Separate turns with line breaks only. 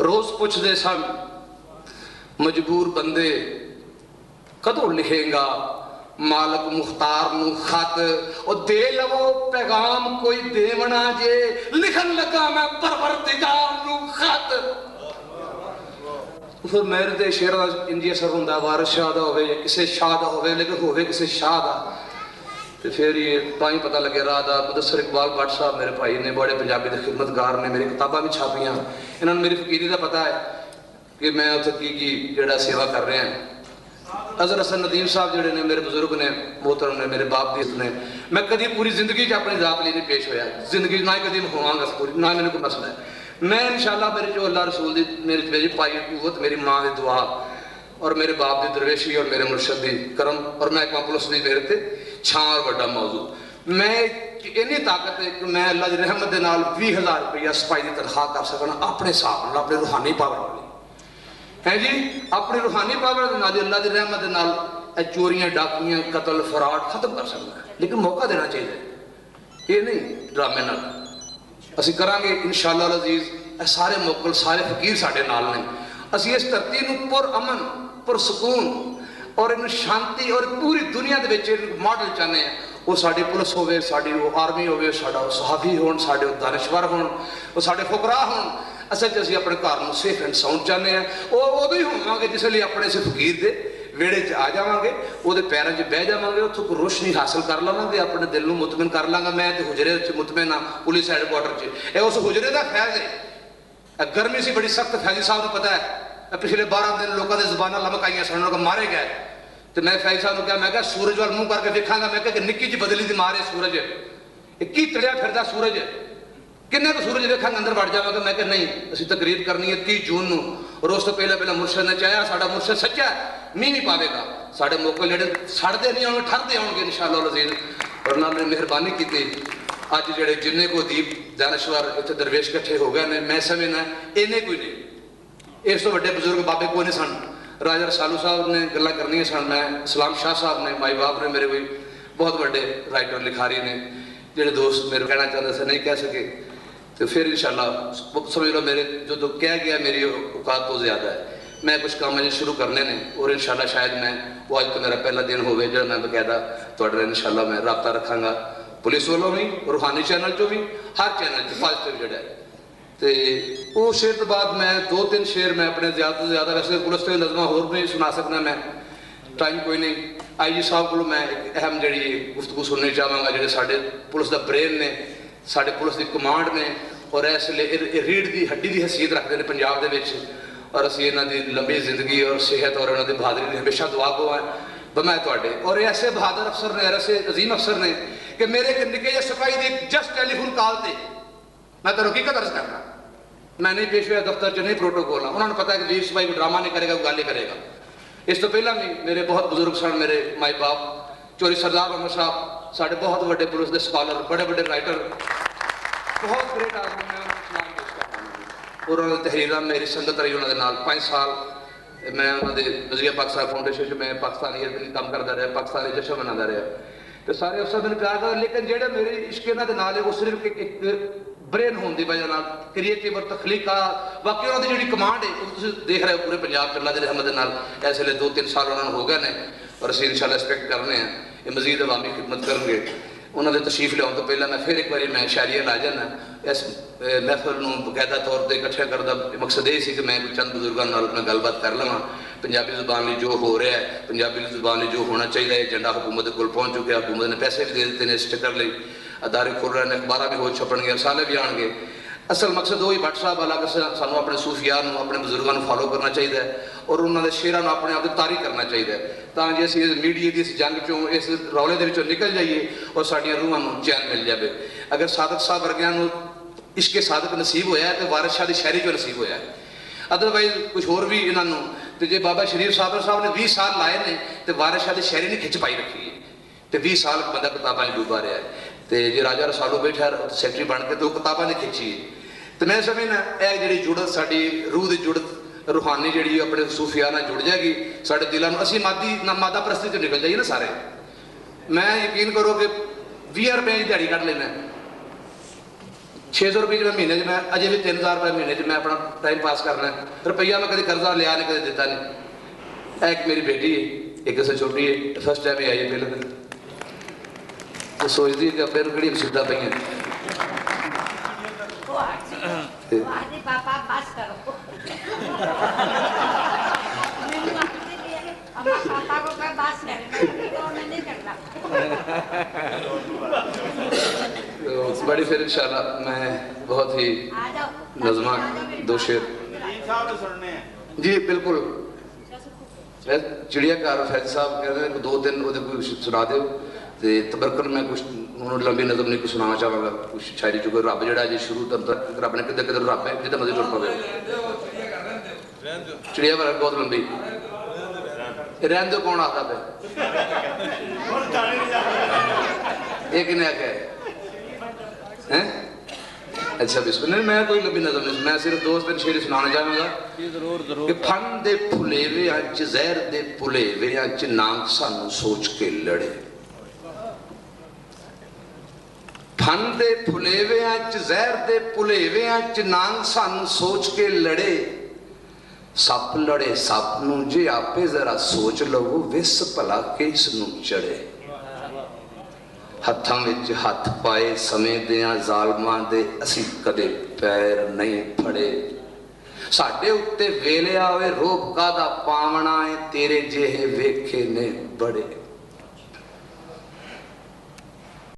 रोज पुछदे सन मजबूर बंदे कदों लिखेगा मालक मुख्तार नू खत और दे लवो पैगाम कोई देवना जे लिखन लगा मैं परवरदिगार नू खत। फिर मेरे दे शेर इंजी असर होंदा वारिस शाह दा होवे या किसी शाह दा होवे लेकिन होवे किसी शाह दा तो फिर ये ताई पता लगे राह दा। मुदस्सिर इकबाल भट्ट साहब मेरे भाई ने बड़े पंजाबी के खिदमतगार ने मेरी किताबां भी छापियां इन्होंने मेरी फकीरी का पता है कि मैं उत्थे की जेड़ा सेवा कर रहा है। अजहर हसन नदीम साहब जोड़े ने मेरे बुजुर्ग ने मोहतरम ने मेरे बाप दी ने मैं कभी पूरी जिंदगी अपनी जात लिए नहीं पेश होया जिंदगी ना कभी होवांगा पूरी ना मैंने कोई मसला है। मैं इंशाअल्लाह मेरे जो अल्लाह रसूल दी मेरी पाई कुव्वत मेरी माँ की दुआ और मेरे बाप की दरवेशी और मेरे मुर्शद की करम और मैं पुलिस की मेरे ते छां और बड़ा मौजू मैं इन्नी ताकत है कि मैं अल्लाह की रहमत के नाल 20,000 रुपया सफाई की तनख्वाह कर सकना अपने हिसाब नाल अपने रूहानी पावर वाली है जी अपनी रूहानी पावर नाल अल्लाह की रहमत के नाल चोरियां डाकियां कतल फराड खत्म कर सकना लेकिन मौका देना चाहिए ये नहीं ड्रामे नाल असीं करांगे इंशाअल्लाह अज़ीज़ सारे मुकल सारे फकीर साडे नाल ने असीं इस धरती नूं पुर अमन पुर सुकून और इन शांति और पूरी दुनिया दे विच मॉडल चाहते हैं वो साडी पुलिस होवे साडी वो आर्मी होवे साडा सहाफी होण साडे दानिशवर होण वो साडे फुकरा होण असल असीं अपने घर नूं सेफ एंड साउंड चाहते हैं वो उदों ही होवांगे जिसलिए अपने इस फकीर दे वेड़े च आ जावांगे वो पैरों च बह जावांगे उत्थों कोई रोशनी हासिल कर लवांगे अपने दिल नूं मुतमिन कर लांगा। मैं तो हुजरे च मुतमिन हाँ पुलिस हैडक्वार्टर च ये उस हुजरे का फैज़ है। गर्मी सी बड़ी सख्त फैजी साहब को पता है पिछले 12 दिन लोगों की जबाना लमकाइया सन लोग मारे गए तो मैं फैजी साहब को कहा मैं सूरज वाल मुँह करके वेखांगा मैं कि निक्की जी बदली दी मार है सूरज की तड़िया फिरदा सूरज किन्ने को सूरज वेखांगा अंदर बढ़ जावांगा। मैं कि नहीं असीं तकरीर करनी है 30 जून नूं और उस तो पहले मुर्शद ने चाहया साडा मुर्शद सच्चा मीह नहीं पावेगा साडे मौके जेडे सड़ते नहीं आउणगे ठरदे आउणगे इंशाअल्लाह अज़ीज़ और नाल ने मेहरबानी की अज जेडे जिन्ने को दीप दानश्वर इत्थे दरवेश इकट्ठे हो गए ने मैं समझना इन्ने कोई नहीं इस तो वड्डे बुजुर्ग बाबे कोई नहीं सन। राजा रसालू साहब ने गल्लां करनियां सन मैं सलाम शाह साहब ने माई बाप ने मेरे कोई बहुत बड़े राइटर लिखारी ने जेडे दोस्त मेरे कहना चाहते थे नहीं कह सके तो फिर इंशाअल्लाह समझ लो मेरे जो कह गया मेरी औकात तो ज़्यादा है मैं कुछ काम अजे शुरू करने ने और इंशाअल्लाह शायद मैं वो अज तो मेरा पहला दिन होवे जो मैं बकायदा तुहाडे इंशाअल्लाह मैं रबता रखांगा पुलिस वालों भी रूहानी चैनल चो भी हर चैनल पॉजिटिव जोड़ा है तो वो शेर तो बाद मैं 2-3 शेर मैं अपने ज़्यादा से ज़्यादा वैसे पुलिस तो नज़मां होर भी सुना सकना मैं टाइम कोई नहीं IG साहब को मैं एक अहम जी गुफ्तगू सुननी चाहवागा जो साढ़े पुलिस का ब्रेन ने साढ़े पुलिस की कमांड ने और इसलिए रीढ़ की हड्डी की हैसीयत रखते हैं पंजाब के और असी इन्हों की लंबी जिंदगी और सेहत और इन्होंने बहादुरी की हमेशा दुआ गो है मैं थोड़े और ऐसे बहादुर अफसर ने ऐसे अजीम अफसर ने कि मेरे एक निके जे सिपाही की जस्ट टेलीफोन कॉल से मैं तो हकीकत अर्ज करना मैं नहीं पेश हुआ दफ्तर च नहीं प्रोटोकॉल है उन्होंने पता है कि वीर सिपाही को ड्रामा नहीं करेगा गल ही करेगा। इस तो पहला भी मेरे बहुत बुजुर्ग सन मेरे माई बाप चौधरी सरदार अहमद साहब साढ़े बहुत बड़े पुलिस के स्कॉलर बड़े बड़े राइटर बहुत ग्रेट आदमी और उन्होंने तहरीर मेरी संगत रही उन्होंने 5 साल मैं उन्होंने वज़ीर पाकिस्तान फाउंडेशन में पाकिस्तानी काम करता रहा पाकिस्तानी जश्न मनाता रहा तो सारे अफसर मैंने प्यार कर लेकिन जेडे मेरे इश्क इन्होंने नाल है वो सिर्फ एक ब्रेन होने की वजह नाल क्रिएटिव और तखलीका बाकी उन्होंने जी कमांड है वो देख रहे हो पूरे पंजाब अल्लाह की रहमत नाल इस वे 2-3 साल उन्होंने हो गए हैं और असीं इंशाअल्लाह एक्सपैक्ट करने हैं ये मजीद अवामी खिदमत करेंगे। उन्होंने तशरीफ लिया तो पहले मैं फिर एक बार मैं शायरिया ला जाना इस महफिल में बकायदा तौर पर इकट्ठा करता मकसद ये कि मैं चंद बुजुर्गों मैं गलबात कर लवां पंजाबी जुबान जो हो रहा है पंजाबी जुबान जो होना चाहिए एजेंडा हुकूमत को पहुँच चुके हुकूमत ने पैसे भी दे दिते हैं इस चक्कर लिए अदारे खुल रहे हैं अखबार भी हो छपणगे रसाले भी आएंगे। असल मकसद वही भट्ट साहब वाला सानू अपने सूफिया अपने बुजुर्गों को फॉलो करना चाहिए और उन्होंने शेरों अपने आप तारी करना चाहिए ताकि असं मीडिया की इस जंग चो इस रौले के निकल जाइए और साड़ियाँ रूहां को चैन मिल जाए। अगर सादक साहब वर्गियां इश्के सादक नसीब होया तो वारिस शाह की शायरी चो नसीब होया अदरवाइज कुछ होर भी इन्हों तो जो बाबा शरीफ साहब ने 20 साल लाए ने तो वारिस शाह की शायरी नहीं खिंच पाई रखी है तो 20 साल बंदा किताबों में डूबा रहा है तो जो राजा रसालू बैठा सैकटरी बन के 2 किताबों ने खिंची तो मैं समझना यह जी जुड़त साड़ी रूह की जुड़त रूहानी जी अपने सूफिया नाल जुड़ जाएगी साढ़े दिलों में असी मादा परस्ती तो निकल जाइए ना सारे। मैं यकीन करो कि 20 रुपए की दिहाड़ी कट लेना 600 रुपये मैं महीने मैं अजे भी 3000 रुपये महीने मैं अपना टाइम पास करना है। रुपया मैं कभी कर्जा लिया नहीं, कभी दिता नहीं। एक मेरी बेटी है, एक से छोटी है, फर्स्ट टाइम आई है पहले तो सोचती है कि अब्बे नूं किहड़ी मुसीबतां पईयां। तो बड़ी फिर इंशाल्लाह मैं बहुत ही नज़मा दो शेर जी बिल्कुल। चिड़िया घर फैज साहब कहते दो तीन वो कुछ सुना दो तो तबरकन मैं कुछ उन्होंने लंबी नज़म नहीं कुछ सुनाना चाहूँगा कुछ शायरी चुके रब जड़ा जी शुरू तक रब ने किधर किधर रब है जितना मर्जी टुर पवे। चिड़िया घर बहुत लंबी रहन दो कौन आता पे एक ने आके हैं अच्छा बिस्कुट नहीं मैं कोई लंबी नज़म नहीं मैं सिर्फ दोस्त दिन शेर सुनाना चाहूँगा कि फन दे फुलेवे अच जहर दे भुलेवे अच नांग सानू सोच के लड़े। फन दे फुलेवे अच जहर दे भुलेवे अच नांग सानू सोच के लड़े। सप लड़े सप नूं जे आपे जरा सोच लवो विस भला किस नूं चढ़े। हत्थां विच हथ पाए समय दियां जालमां दे असीं कदे पैर नहीं फड़े। साडे उत्ते वेले आवे रोब कादा पावना है तेरे जेहे वेखे ने बड़े।